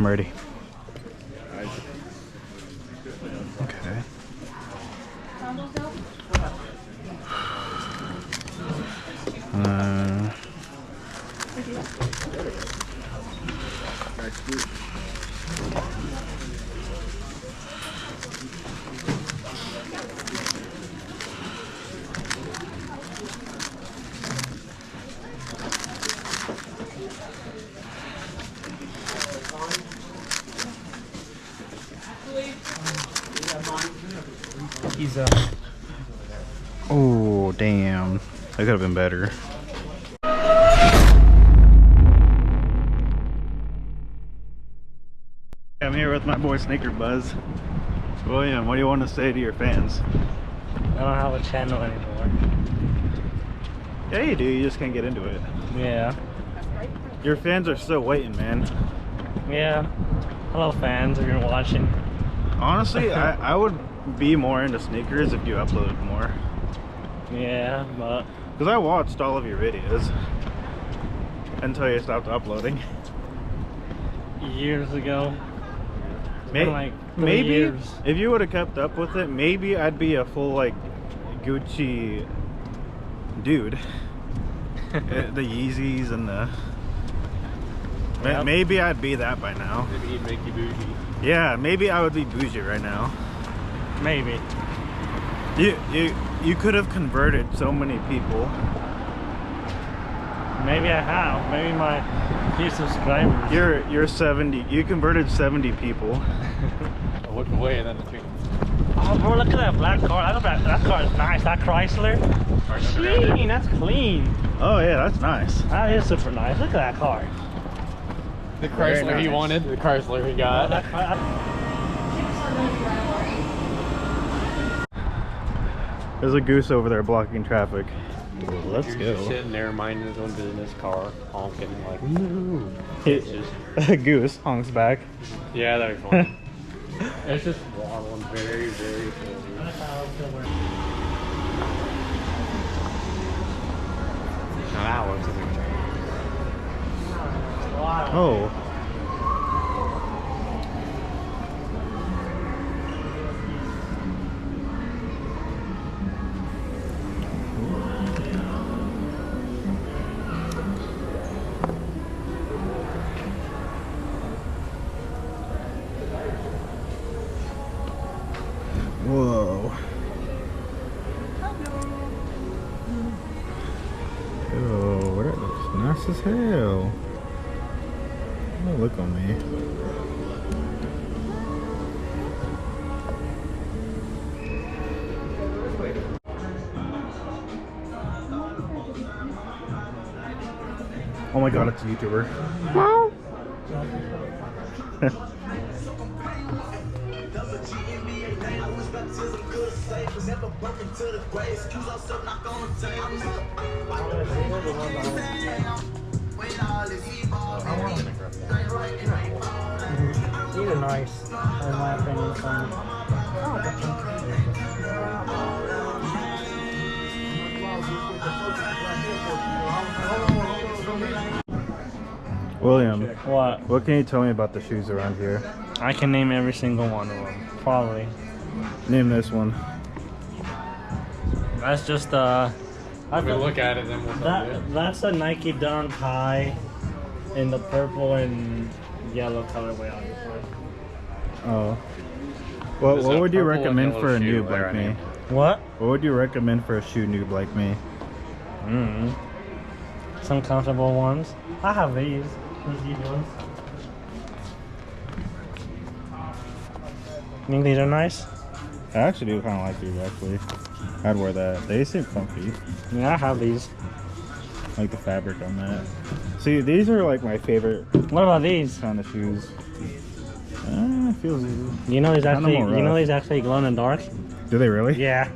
I'm ready. Okay. He's Oh, damn. That could have been better. I'm here with my boy Sneaker Buzz. William, what do you want to say to your fans? I don't have a channel anymore. Yeah, you do. You just can't get into it. Yeah. Your fans are still waiting, man. Yeah. Hello, fans, if you're watching. Honestly, I would be more into sneakers if you uploaded more. Yeah, but... Because I watched all of your videos until you stopped uploading. Years ago. Maybe years. If you would have kept up with it, maybe I'd be a full like Gucci dude. The Yeezys and the maybe I'd be that by now. Maybe he'd make you bougie. Yeah, maybe I would be bougie right now. Maybe. You could have converted so many people. Maybe I have. Maybe my few subscribers. You're 70. You converted 70 people. I look away and then the chicken. Oh, bro, look at that black car. That car is nice. That Chrysler. Clean. That's clean. Oh yeah, that's nice. That is super nice. Look at that car. The Chrysler he wanted. The Chrysler he got. There's a goose over there blocking traffic. Let's go. Just sitting there minding his own business, car honking like, no. A goose honks back. Yeah, that'd be fun. It's just waddling very, very slowly. Now that looks like Oh. Whoa. Oh, that looks nice as hell. Oh, look on me. Oh my god, it's a YouTuber. These are nice, in my opinion. William, What can you tell me about the shoes around here? I can name every single one of them, probably. Name this one. That's just if we look at it, then we'll tell you. That's a Nike Dunk High in the purple and yellow colorway, obviously. Oh. Well, what would you recommend for a noob like me? What? What would you recommend for a shoe noob like me? Some comfortable ones. I have these. These ones. You think these are nice? I actually do kind of like these, actually. I'd wear that. They seem comfy. Yeah, I have these. I like the fabric on that. See, these are like my favorite. What about these? Kind of shoes. It feels. You know these actually glow in the dark. Do they really? Yeah.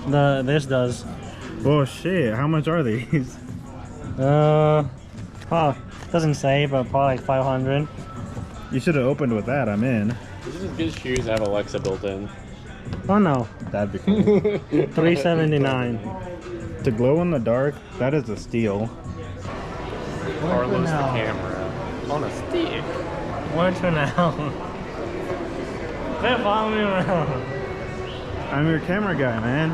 This does. Well, shit. How much are these? Doesn't say, but probably like 500. You should have opened with that. I'm in. These are just good shoes that have Alexa built in. Oh no. That'd be cool. $379. To glow in the dark, that is a steal. Carlos the camera on a stick. Why turn now? Quit following me around. I'm your camera guy, man.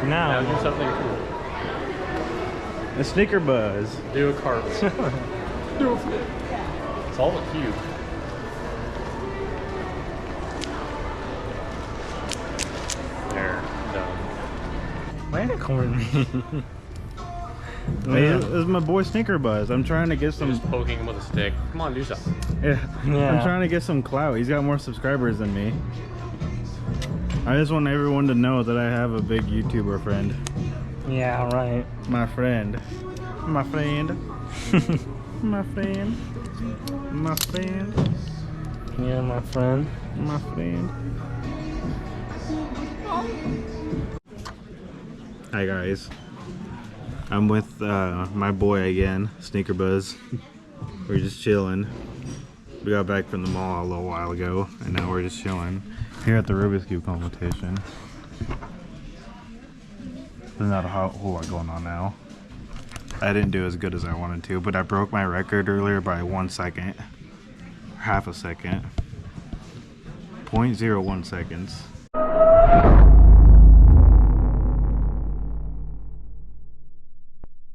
Now Now. do something cool. A sneaker buzz. Do a carpet. Do a flip. It's all a cube. There, done. Why did it corn me? This is my boy Sneaker Buzz. I'm trying to get some. Just poking him with a stick. Come on, do something. Yeah. Yeah. I'm trying to get some clout. He's got more subscribers than me. I just want everyone to know that I have a big YouTuber friend. Yeah, right. My friend. My friend. My friend. My friend. Yeah, my friend. My friend. Hi guys. I'm with my boy again, Sneaker Buzz. We're just chilling. We got back from the mall a little while ago, and now we're just chilling here at the Rubik's Cube competition. There's not a whole lot going on now. I didn't do as good as I wanted to, but I broke my record earlier by 1 second. Half a second. 0.01 seconds.